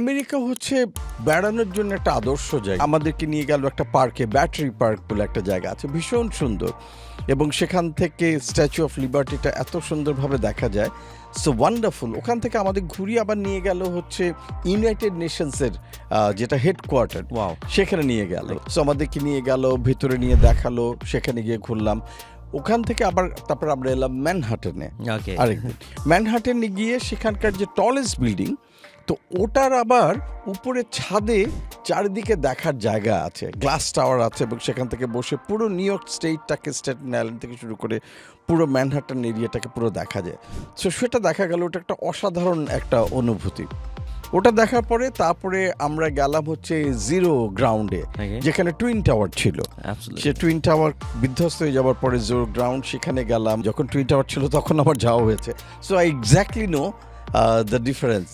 America হচ্ছে বেড়ানোর জন্য একটা আদর্শ জায়গা। আমাদেরকে নিয়ে গেল একটা পার্কে, ব্যাটারি পার্ক বলে একটা জায়গা আছে, ভীষণ সুন্দর, এবং সেখান থেকে স্ট্যাচু অফ লিবার্টিটা এত সুন্দরভাবে দেখা যায়, সো ওয়ান্ডারফুল। ওখান থেকে আমাদের ঘুরিয়ে আবার নিয়ে গেল হচ্ছে ইউনাইটেড নেশনসের যেটা হেডকোয়ার্টার, ওয়াও, সেখানে নিয়ে গেল। সো আমাদেরকে নিয়ে গেল, ভেতরে নিয়ে দেখালো, সেখানে গিয়ে ঘুরলাম। ওখান থেকে আবার তারপর আমরা এলাম ম্যানহাটনে ওকে, আরেকদিন। ম্যানহাটনে গিয়ে সেখানকার যে টলেস্ট বিল্ডিং, তো ওটার আবার উপরে ছাদে চারিদিকে দেখার জায়গা আছে, গ্লাস টাওয়ার আছে, এবং সেখান থেকে বসে পুরো নিউ ইয়র্ক স্টেটটাকে, স্টেটন আইল্যান্ড থেকে শুরু করে পুরো ম্যানহাটন এরিয়াটাকে পুরো দেখা যায়। সো সেটা দেখা গেল, ওটা একটা অসাধারণ একটা অনুভূতি। ওটা দেখার পরে তারপরে আমরা গেলাম হচ্ছে জিরো গ্রাউন্ডে, Okay. যেখানে টুইন টাওয়ার ছিল। Absolutely. সে টুইন টাওয়ার বিধ্বস্ত হয়ে যাওয়ার পরে জিরো গ্রাউন্ড, সেখানে গেলাম। যখন টুইন টাওয়ার ছিল তখন আমার যাওয়া হয়েছে, so I exactly know the difference.